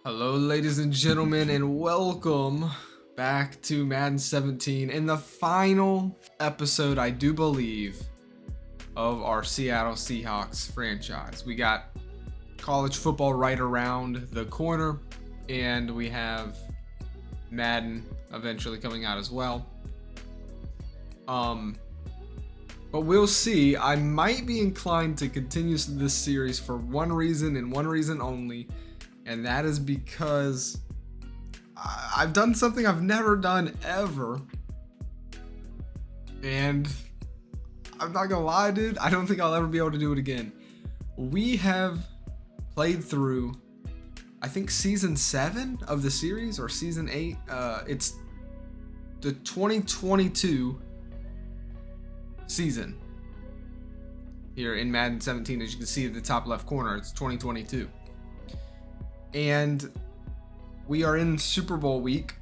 Hello, ladies and gentlemen, and welcome back to Madden 17 in the final episode, I do believe, of our Seattle Seahawks franchise. We got college football right around the corner, and we have Madden eventually coming out as well. But we'll see. I might be inclined to continue this series for one reason and one reason only. And that is because I've done something I've never done ever. And I'm not gonna lie, dude, I don't think I'll ever be able to do it again. We have played through, I think, season 7 of the series, or season 8. It's the 2022 season here in Madden 17. As you can see at the top left corner, it's 2022. And we are in Super Bowl week,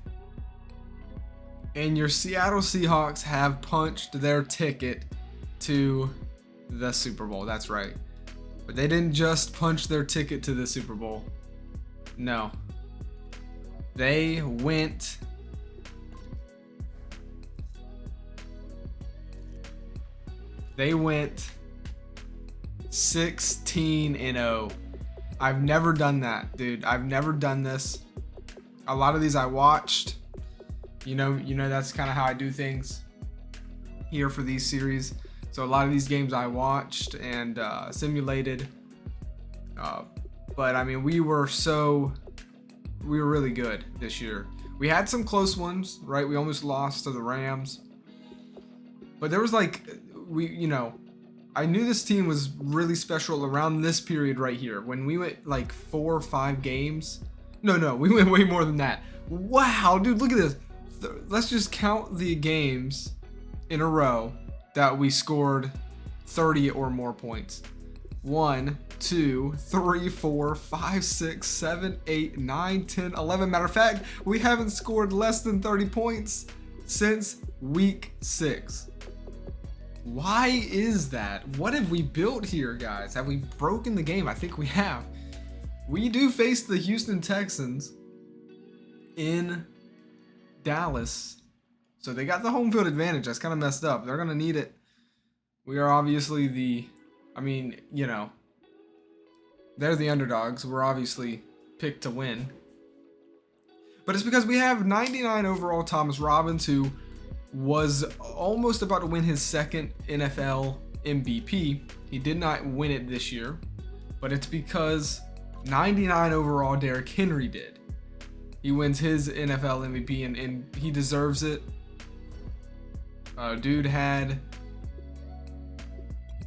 and your Seattle Seahawks have punched their ticket to the Super Bowl. That's right. But they didn't just punch their ticket to the Super Bowl. No. They went 16-0. I've never done that, dude. I've never done this. A lot of these I watched. You know that's kind of how I do things here for these series. So a lot of these games I watched and simulated. But I mean, we were really good this year. We had some close ones, right? We almost lost to the Rams. But there was I knew this team was really special around this period right here. When we went like 4 or 5 games. No, we went way more than that. Wow, dude, look at this. Let's just count the games in a row that we scored 30 or more points. 1, 2, 3, 4, 5, 6, 7, 8, 9, 10, 11. Matter of fact, we haven't scored less than 30 points since week 6. Why is that? What have we built here, guys? Have we broken the game? I think we have. We do face the Houston Texans in Dallas. So they got the home field advantage. That's kind of messed up. They're going to need it. We are obviously they're the underdogs. We're obviously picked to win. But it's because we have 99 overall Thomas Robbins, who was almost about to win his second NFL MVP. He did not win it this year, but it's because 99 overall Derrick Henry did. He wins his NFL MVP and he deserves it. Dude had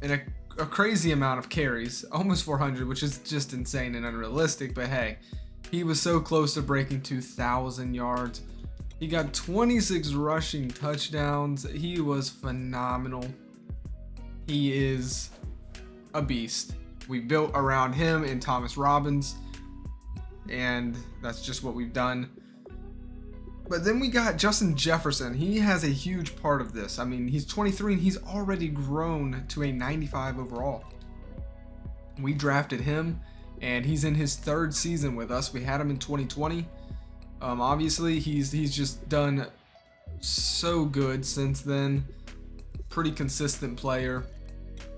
a crazy amount of carries, almost 400, which is just insane and unrealistic, but hey, he was so close to breaking 2,000 yards. He got 26 rushing touchdowns. He was phenomenal. He is a beast. We built around him and Thomas Robbins, and that's just what we've done. But then we got Justin Jefferson. He has a huge part of this. I mean, he's 23 and he's already grown to a 95 overall. We drafted him, and he's in his 3rd season with us. We had him in 2020. Obviously, he's just done so good since then. Pretty consistent player.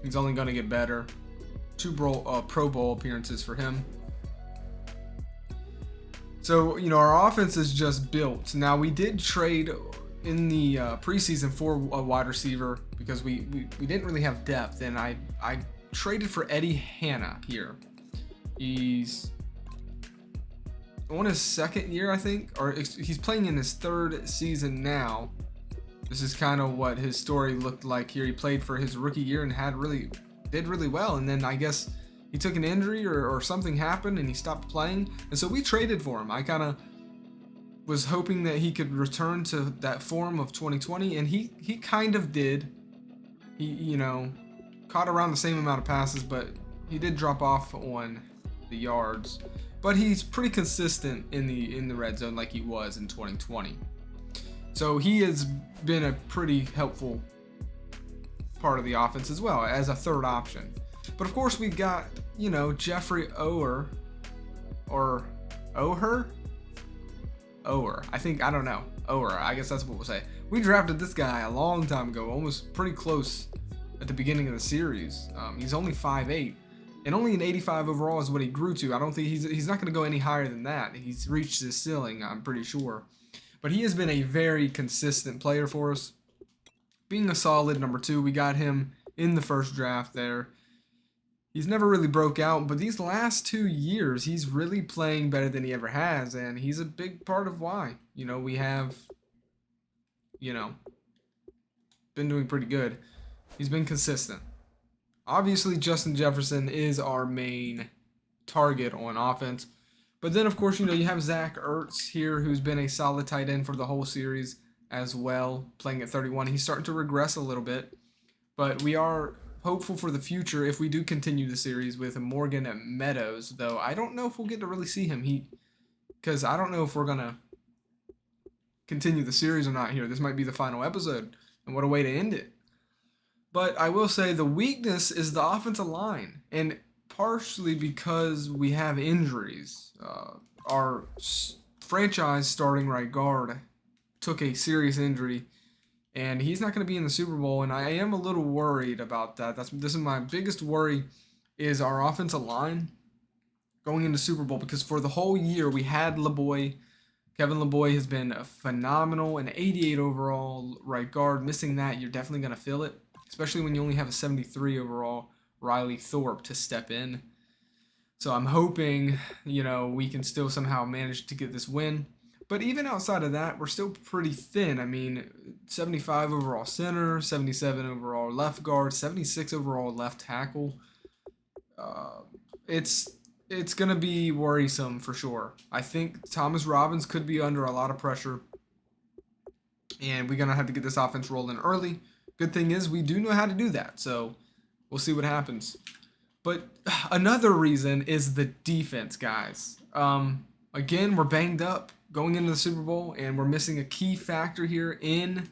He's only going to get better. 2 Pro Bowl appearances for him. So, our offense is just built. Now, we did trade in the preseason for a wide receiver because we didn't really have depth, and I traded for Eddie Hanna here. He's on his 2nd year, I think, or he's playing in his 3rd season now. This is kind of what his story looked like here. He played for his rookie year and did really well, and then I guess he took an injury or something happened and he stopped playing, and so we traded for him. I kind of was hoping that he could return to that form of 2020, and he kind of did. He caught around the same amount of passes, but he did drop off on the yards. But he's pretty consistent in the red zone like he was in 2020. So he has been a pretty helpful part of the offense as well as a 3rd option. But of course we got, Jeffrey Ower, or Oher? Oher. I think, I don't know. Oher. I guess that's what we'll say. We drafted this guy a long time ago, almost pretty close at the beginning of the series. He's only 5'8", and only an 85 overall is what he grew to. I don't think he's not going to go any higher than that. He's reached his ceiling, I'm pretty sure. But he has been a very consistent player for us. Being a solid number 2, we got him in the first draft there. He's never really broke out, but these last 2 years, he's really playing better than he ever has, and he's a big part of why. You know, we have, you know, been doing pretty good. He's been consistent. Obviously, Justin Jefferson is our main target on offense. But then, of course, you know, you have Zach Ertz here, who's been a solid tight end for the whole series as well, playing at 31. He's starting to regress a little bit, but we are hopeful for the future if we do continue the series with Morgan at Meadows, though I don't know if we'll get to really see him. Because I don't know if we're going to continue the series or not here. This might be the final episode, and what a way to end it. But I will say the weakness is the offensive line, and partially because we have injuries. Our franchise starting right guard took a serious injury, and he's not going to be in the Super Bowl, and I am a little worried about that. This is my biggest worry, is our offensive line going into Super Bowl, because for the whole year we had LeBoy. Kevin LeBoy has been phenomenal, an 88 overall right guard. Missing that, you're definitely going to feel it, especially when you only have a 73 overall Riley Thorpe to step in. So I'm hoping, you know, we can still somehow manage to get this win. But even outside of that, we're still pretty thin. I mean, 75 overall center, 77 overall left guard, 76 overall left tackle. It's going to be worrisome for sure. I think Thomas Robbins could be under a lot of pressure, and we're going to have to get this offense rolling early. Good thing is we do know how to do that, so we'll see what happens. But another reason is the defense, guys. Again, we're banged up going into the Super Bowl, and we're missing a key factor here in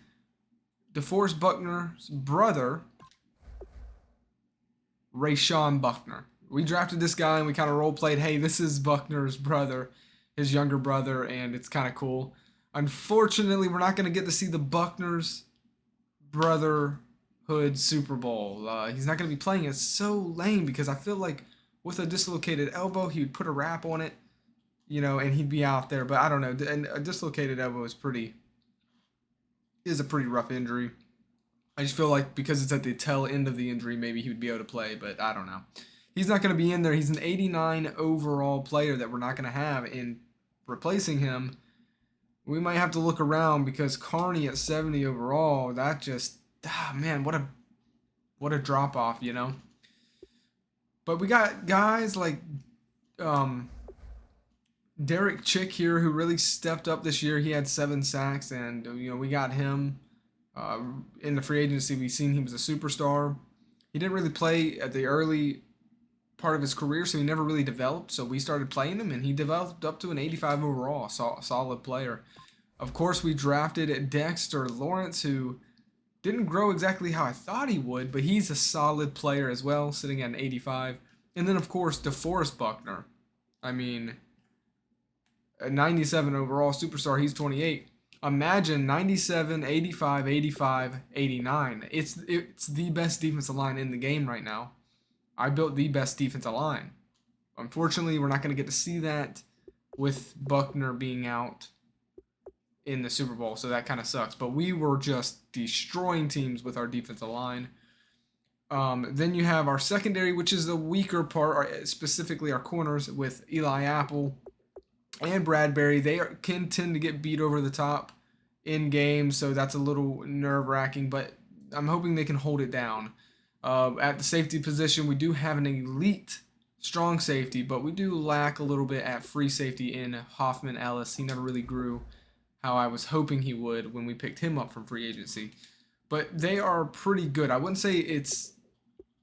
DeForest Buckner's brother, Rashawn Buckner. We drafted this guy, and we kind of role-played, hey, this is Buckner's brother, his younger brother, and it's kind of cool. Unfortunately, we're not going to get to see the Buckner's brotherhood Super Bowl. He's not going to be playing. It's so lame because I feel like with a dislocated elbow, he would put a wrap on it, you know, and he'd be out there. But I don't know. And a dislocated elbow is a pretty rough injury. I just feel like because it's at the tail end of the injury, maybe he would be able to play, but I don't know. He's not going to be in there. He's an 89 overall player that we're not going to have. And replacing him, we might have to look around because Carney at 70 overall, that just, man, what a drop off, you know. But we got guys like Derek Chick here who really stepped up this year. He had 7 sacks, and you know we got him in the free agency. We've seen he was a superstar. He didn't really play at the early part of his career, so he never really developed. So we started playing him, and he developed up to an 85 overall, solid player. Of course, we drafted Dexter Lawrence, who didn't grow exactly how I thought he would, but he's a solid player as well, sitting at an 85. And then, of course, DeForest Buckner. I mean, a 97 overall superstar, he's 28. Imagine 97, 85, 85, 89. It's the best defensive line in the game right now. I built the best defensive line. Unfortunately, we're not going to get to see that with Buckner being out in the Super Bowl, so that kind of sucks. But we were just destroying teams with our defensive line. Then you have our secondary, which is the weaker part, specifically our corners with Eli Apple and Bradbury. They can tend to get beat over the top in games, so that's a little nerve-wracking, but I'm hoping they can hold it down. At the safety position, we do have an elite strong safety, but we do lack a little bit at free safety in Hoffman Ellis. He never really grew how I was hoping he would when we picked him up from free agency. But they are pretty good. I wouldn't say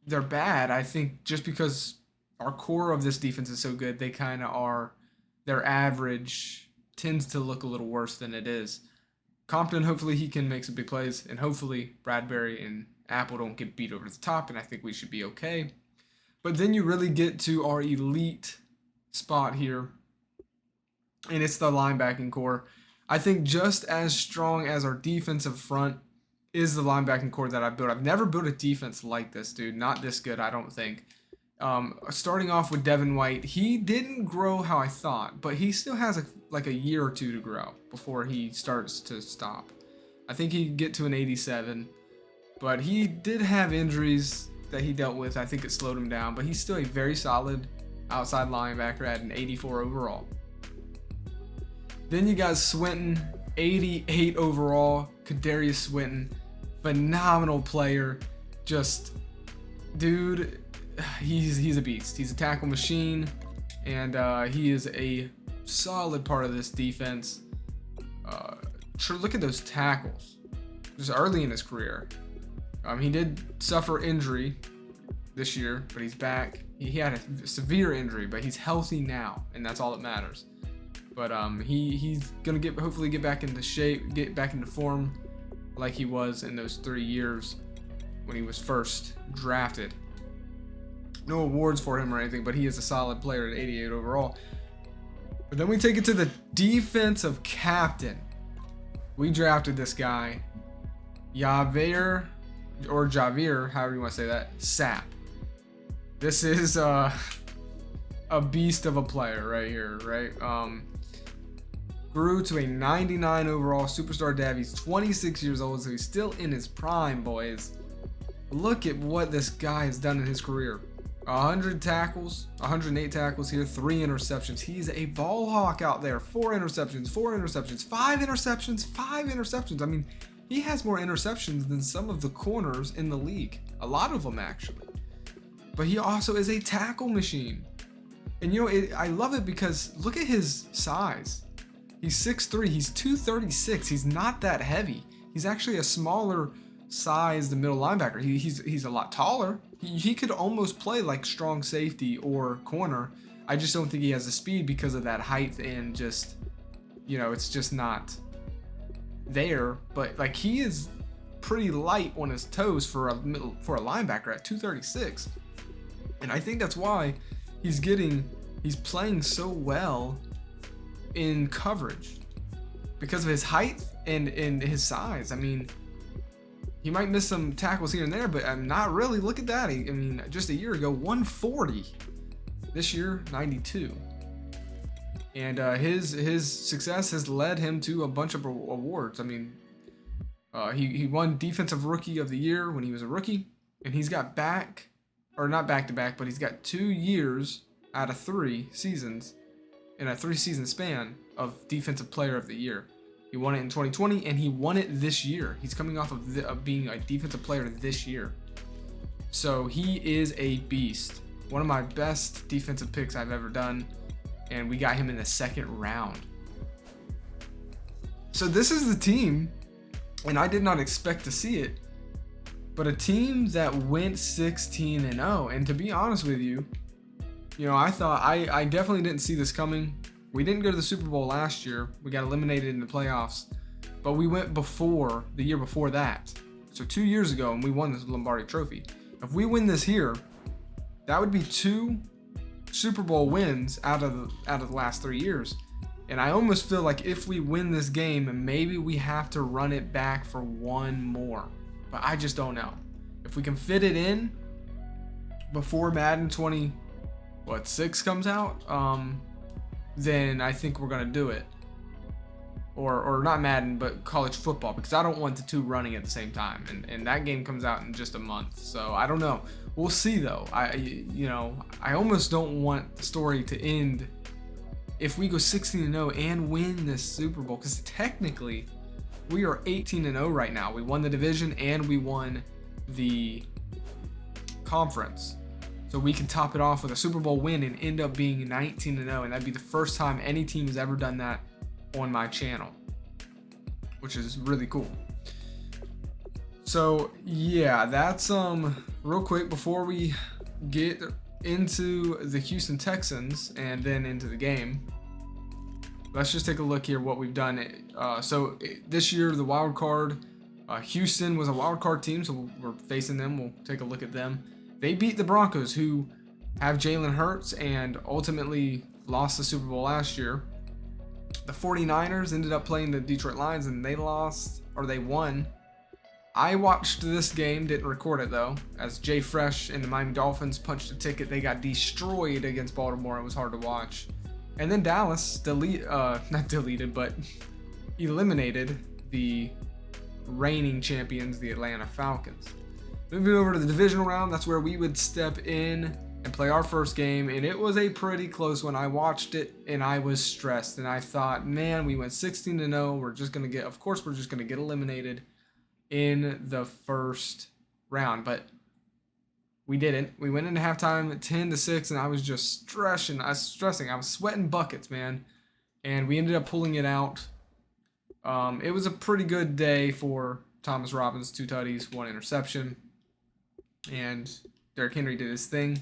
they're bad. I think just because our core of this defense is so good, they kind of are, their average tends to look a little worse than it is. Compton, hopefully he can make some big plays, and hopefully Bradbury and Apple don't get beat over the top, and I think we should be okay. But then you really get to our elite spot here and it's the linebacking core. I think just as strong as our defensive front is the linebacking core that I built. I've never built a defense like this, dude. Not this good, I don't think. Starting off with Devin White, he didn't grow how I thought, but he still has like a year or two to grow before he starts to stop. I think he could get to an 87, but he did have injuries that he dealt with. I think it slowed him down, but he's still a very solid outside linebacker at an 84 overall. Then you got Swinton, 88 overall. Kadarius Swinton, phenomenal player. Just, dude, he's a beast. He's a tackle machine, and he is a solid part of this defense. Look at those tackles, just early in his career. He did suffer injury this year, but he's back. He had a severe injury, but he's healthy now, and that's all that matters. But he's gonna hopefully get back into shape, get back into form, like he was in those 3 years when he was first drafted. No awards for him or anything, but he is a solid player at 88 overall. But then we take it to the defensive captain. We drafted this guy, Javier, however you want to say that, Sapp. This is a beast of a player right here, right? Grew to a 99 overall superstar dev. He's 26 years old, so he's still in his prime, boys. Look at what this guy has done in his career. 100 tackles, 108 tackles here, 3 interceptions. He's a ball hawk out there. 4 interceptions, 5 interceptions, 5 interceptions. I mean, he has more interceptions than some of the corners in the league. A lot of them, actually. But he also is a tackle machine. And you know, I love it because look at his size. He's 6'3", he's 236. He's not that heavy. He's actually a smaller sized middle linebacker. He's a lot taller. He could almost play like strong safety or corner. I just don't think he has the speed because of that height and just, you know, it's just not there. But like, he is pretty light on his toes for a linebacker at 236. And I think that's why he's playing so well in coverage, because of his height and his size. I mean, he might miss some tackles here and there, but not really. Look at that. I mean, just a year ago, 140. This year, 92. And his success has led him to a bunch of awards. I mean, he won Defensive Rookie of the Year when he was a rookie, and he's got not back-to-back, but he's got 2 years out of 3 seasons in a 3-season span of Defensive Player of the Year. He won it in 2020, and he won it this year. He's coming off of being a Defensive Player this year. So he is a beast. One of my best defensive picks I've ever done, and we got him in the 2nd round. So this is the team, and I did not expect to see it, but a team that went 16-0. And to be honest with you, you know, I definitely didn't see this coming. We didn't go to the Super Bowl last year. We got eliminated in the playoffs, but we went the year before that. So 2 years ago, and we won this Lombardi Trophy. If we win this here, that would be 2 Super Bowl wins out of the last 3 years. And I almost feel like if we win this game, maybe we have to run it back for 1 more. But I just don't know. If we can fit it in before Madden 6 comes out, then I think we're gonna do it. Or not Madden, but college football, because I don't want the 2 running at the same time. And that game comes out in just a month. So I don't know. We'll see though. I almost don't want the story to end if we go 16-0 and win this Super Bowl, because technically we are 18-0 right now. We won the division and we won the conference. So we can top it off with a Super Bowl win and end up being 19-0, and that'd be the first time any team has ever done that on my channel, which is really cool. So yeah, that's real quick before we get into the Houston Texans and then into the game. Let's just take a look here what we've done. So this year, the wild card, Houston was a wild card team, so we're facing them. We'll take a look at them. They beat the Broncos, who have Jalen Hurts and ultimately lost the Super Bowl last year. The 49ers ended up playing the Detroit Lions and they lost, or they won. I watched this game, didn't record it though, as Jay Fresh and the Miami Dolphins punched a ticket. They got destroyed against Baltimore. It was hard to watch. And then Dallas eliminated the reigning champions, the Atlanta Falcons. Moving over to the divisional round, that's where we would step in and play our first game, and it was a pretty close one. I watched it and I was stressed, and I thought, man, we went 16-0. We're just gonna get eliminated in the first round, but we didn't. We went into halftime 10-6, and I was just stressing. I was sweating buckets, man, and we ended up pulling it out. It was a pretty good day for Thomas Robbins, 2 tutties, 1 interception, and Derrick Henry did his thing.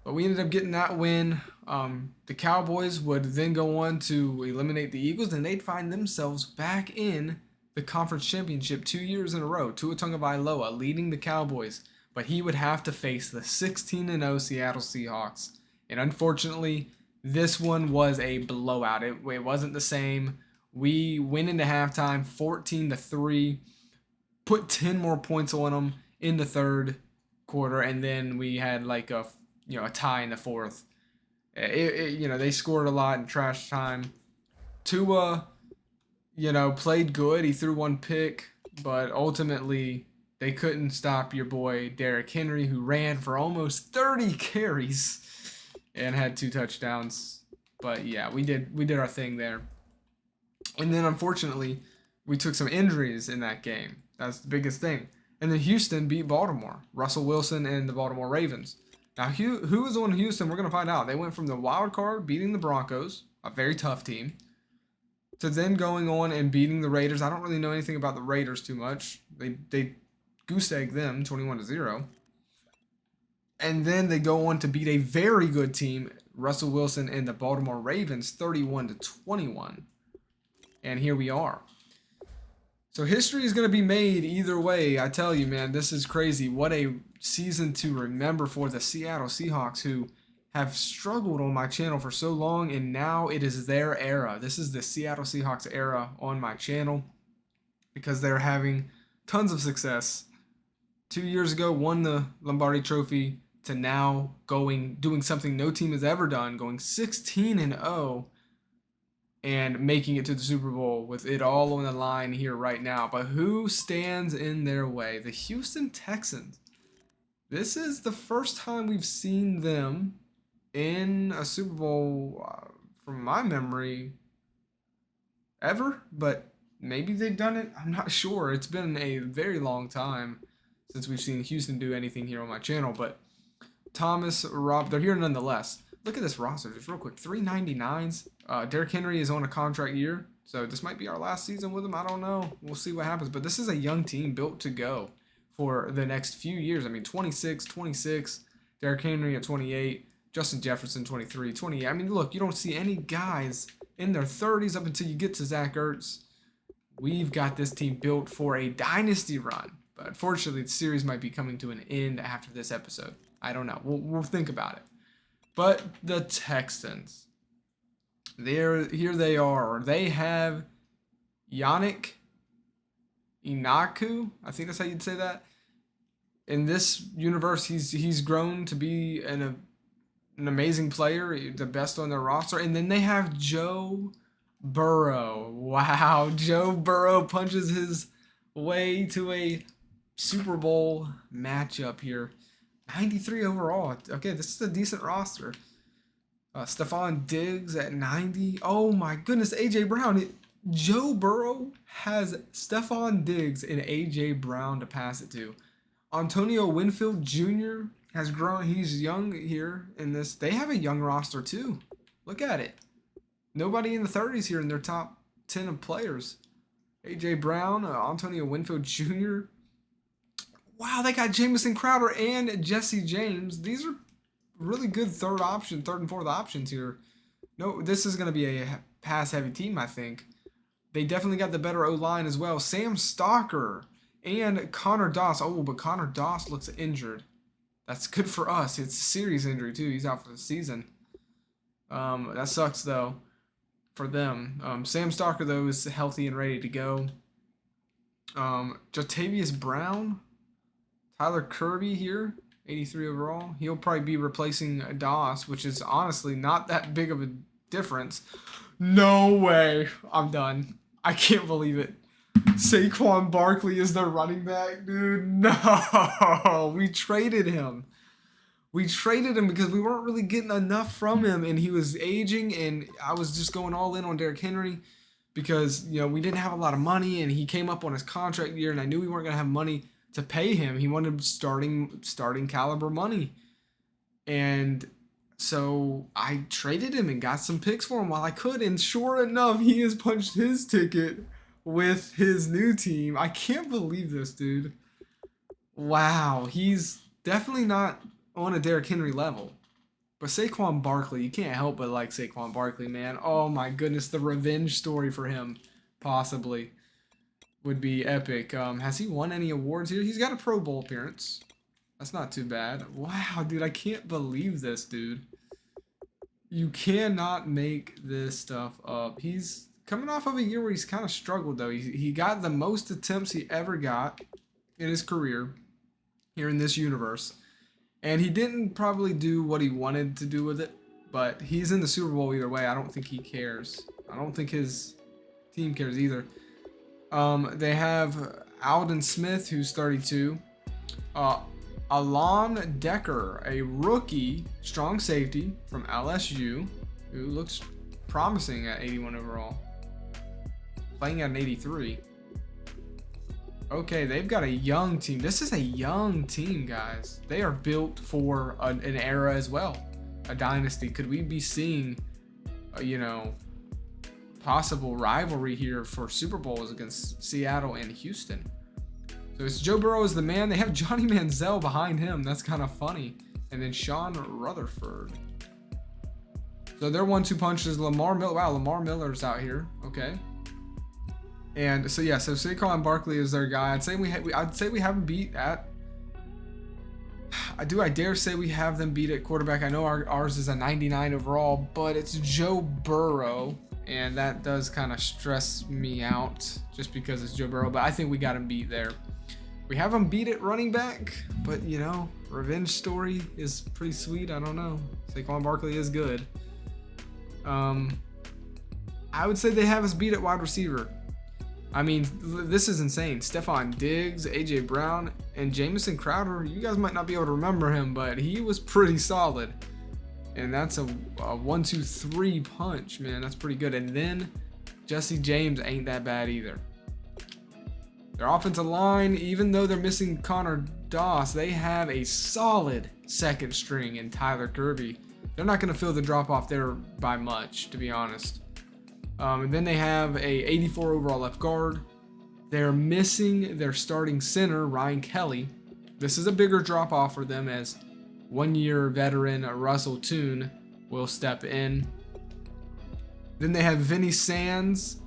But we ended up getting that win. The Cowboys would then go on to eliminate the Eagles, and they'd find themselves back in the conference championship 2 years in a row. Tua Tagovailoa leading the Cowboys, but he would have to face the 16-0 Seattle Seahawks. And unfortunately, this one was a blowout. It wasn't the same. We went into halftime 14-3, put 10 more points on them in the third quarter, and then we had like a tie in the fourth. They scored a lot in trash time. Tua, played good. He threw 1 pick, but ultimately they couldn't stop your boy Derrick Henry, who ran for almost 30 carries and had 2 touchdowns. But yeah, we did our thing there. And then unfortunately, we took some injuries in that game. That's the biggest thing. And then Houston beat Baltimore. Russell Wilson and the Baltimore Ravens. Now, who is on Houston? We're going to find out. They went from the wild card, beating the Broncos, a very tough team, to then going on and beating the Raiders. I don't really know anything about the Raiders too much. They goose-egged them 21-0. And then they go on to beat a very good team, Russell Wilson and the Baltimore Ravens, 31-21. And here we are. So history is going to be made either way. I tell you, man, this is crazy. What a season to remember for the Seattle Seahawks, who have struggled on my channel for so long, and now it is their era. This is the Seattle Seahawks era on my channel because they're having tons of success. 2 years ago, won the Lombardi Trophy, to now doing something no team has ever done, going 16-0 and making it to the Super Bowl with it all on the line here right now. But who stands in their way? The Houston Texans. This is the first time we've seen them in a Super Bowl, from my memory, ever. But maybe they've done it. I'm not sure. It's been a very long time since we've seen Houston do anything here on my channel. But they're here nonetheless. Look at this roster, just real quick. 399s. Derrick Henry is on a contract year, so this might be our last season with him. I don't know. We'll see what happens. But this is a young team built to go for the next few years. I mean, 26. Derrick Henry at 28. Justin Jefferson, 23, 28. I mean, look, you don't see any guys in their 30s up until you get to Zach Ertz. We've got this team built for a dynasty run. But unfortunately, the series might be coming to an end after this episode. I don't know. We'll think about it. But the Texans, here they are. They have Yannick Ngakoue. I think that's how you'd say that. In this universe, he's grown to be an amazing player, the best on their roster. And then they have Joe Burrow. Wow, Joe Burrow punches his way to a Super Bowl matchup here. 93 overall. Okay, this is a decent roster. Stephon Diggs at 90. Oh my goodness, A.J. Brown. Joe Burrow has Stephon Diggs and A.J. Brown to pass it to. Antonio Winfield Jr. has grown. He's young here in this. They have a young roster too. Look at it. Nobody in the 30s here in their top 10 of players. A.J. Brown, Antonio Winfield Jr. Wow, they got Jamison Crowder and Jesse James. These are really good third and fourth options here. No, this is going to be a pass-heavy team, I think. They definitely got the better O-line as well. Sam Stalker and Connor Doss. Oh, but Connor Doss looks injured. That's good for us. It's a serious injury, too. He's out for the season. That sucks, though. for them. Sam Stalker, though, is healthy and ready to go. Jatavius Brown, Tyler Kirby here, 83 overall. He'll probably be replacing Doss, which is honestly not that big of a difference. No way. I'm done. I can't believe it. Saquon Barkley is their running back, dude. No, we traded him. We traded him because we weren't really getting enough from him, and he was aging, and I was just going all in on Derrick Henry because, you know, we didn't have a lot of money, and he came up on his contract year, and I knew we weren't going to have money to pay him. He wanted starting caliber money. And so I traded him and got some picks for him while I could, and sure enough, he has punched his ticket with his new team. I can't believe this, dude. Wow, he's definitely not on a Derrick Henry level. But Saquon Barkley, you can't help but like Saquon Barkley, man. Oh my goodness, the revenge story for him, possibly, would be epic. Has he won any awards here? He's got a Pro Bowl appearance. That's not too bad. Wow, dude, I can't believe this, dude. You cannot make this stuff up. He's coming off of a year where he's kind of struggled, though. He got the most attempts he ever got in his career here in this universe. And he didn't probably do what he wanted to do with it, but he's in the Super Bowl either way. I don't think he cares. I don't think his team cares either. They have Alden Smith, who's 32. Alon Decker, a rookie strong safety from LSU, who looks promising at 81 overall. Playing at an 83. Okay, they've got a young team. This is a young team, guys. They are built for an era as well. A dynasty. Could we be seeing, possible rivalry here for Super Bowls against Seattle and Houston? So it's Joe Burrow is the man. They have Johnny Manziel behind him. That's kind of funny. And then Sean Rutherford. So their 1-2 punch is Lamar Miller. Wow, Lamar Miller's out here. Okay. And so yeah, so Saquon Barkley is their guy. I'd say we have them beat at. I dare say we have them beat at quarterback. I know ours is a 99 overall, but it's Joe Burrow, and that does kind of stress me out just because it's Joe Burrow. But I think we got him beat there. We have him beat at running back, but revenge story is pretty sweet. I don't know. Saquon Barkley is good. I would say they have us beat at wide receiver. I mean, this is insane. Stephon Diggs, A.J. Brown, and Jamison Crowder. You guys might not be able to remember him, but he was pretty solid. And that's a 1-2-3 punch, man. That's pretty good. And then Jesse James ain't that bad either. Their offensive line, even though they're missing Connor Doss, they have a solid second string in Tyler Kirby. They're not going to feel the drop off there by much, to be honest. And then they have a 84 overall left guard. They're missing their starting center, Ryan Kelly. This is a bigger drop off for them as 1-year veteran Russell Toon will step in. Then they have Vinny Sands,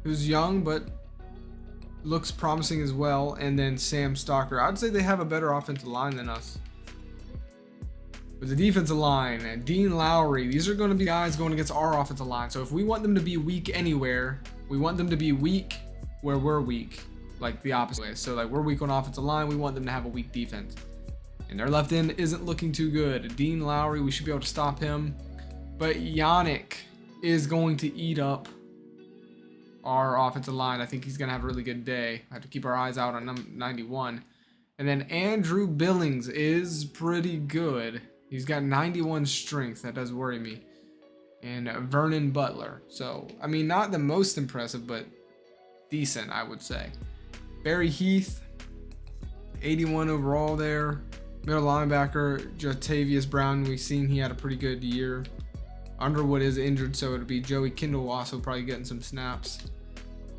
who's young but looks promising as well. And then Sam Stalker. I'd say they have a better offensive line than us. With the defensive line, and Dean Lowry, these are going to be guys going against our offensive line. So if we want them to be weak anywhere, we want them to be weak where we're weak, like the opposite way. So like we're weak on offensive line, we want them to have a weak defense. And their left end isn't looking too good. Dean Lowry, we should be able to stop him. But Yannick is going to eat up our offensive line. I think he's going to have a really good day. I have to keep our eyes out on 91. And then Andrew Billings is pretty good. He's got 91 strength. That does worry me. And Vernon Butler. So, I mean, not the most impressive, but decent, I would say. Barry Heath, 81 overall there. Middle linebacker, Jatavius Brown. We've seen he had a pretty good year. Underwood is injured, so it'll be Joey Kindle also probably getting some snaps.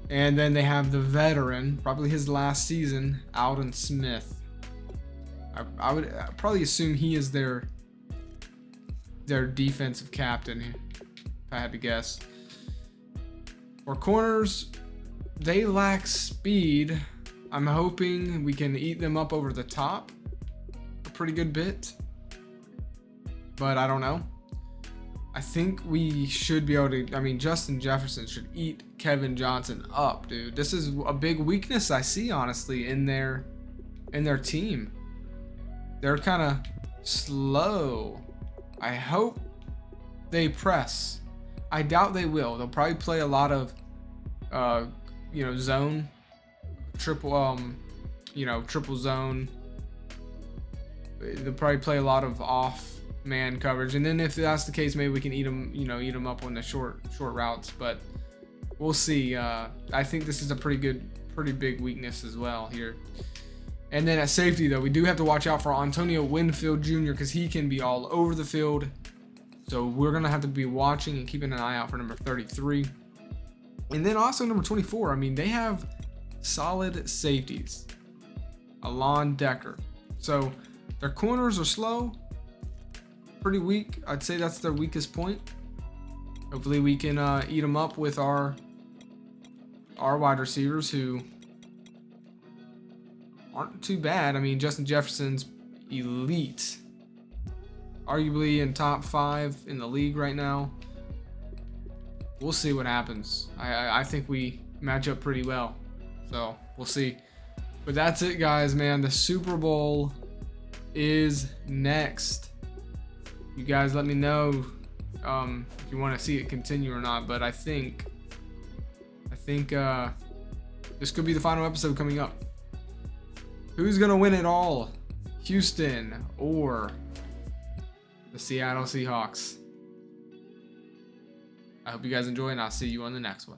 And then they have the veteran, probably his last season, Alden Smith. I would probably assume he is their defensive captain, if I had to guess. For corners, they lack speed. I'm hoping we can eat them up over the top a pretty good bit, but I don't know. I think we should be able to. I mean, Justin Jefferson should eat Kevin Johnson up, dude. This is a big weakness I see, honestly, in their team. They're kind of slow. I hope they press. I doubt they will. They'll probably play a lot of, zone, triple zone. They'll probably play a lot of off man coverage, and then if that's the case, maybe we can eat them up on the short routes, but we'll see. I think this is a pretty big weakness as well here. And then at safety, though, we do have to watch out for Antonio Winfield Jr. because he can be all over the field, so we're gonna have to be watching and keeping an eye out for number 33. And then also number 24. I mean, they have solid safeties. Alon Decker. So their corners are slow, pretty weak. I'd say that's their weakest point. Hopefully we can eat them up with our wide receivers, who aren't too bad. I mean, Justin Jefferson's elite, arguably in top 5 in the league right now. We'll see what happens. I think we match up pretty well, so we'll see. But that's it, guys, man. The Super Bowl is next. You guys let me know if you want to see it continue or not, but I think this could be the final episode coming up. Who's gonna win it all, Houston or the Seattle Seahawks? I hope you guys enjoy, and I'll see you on the next one.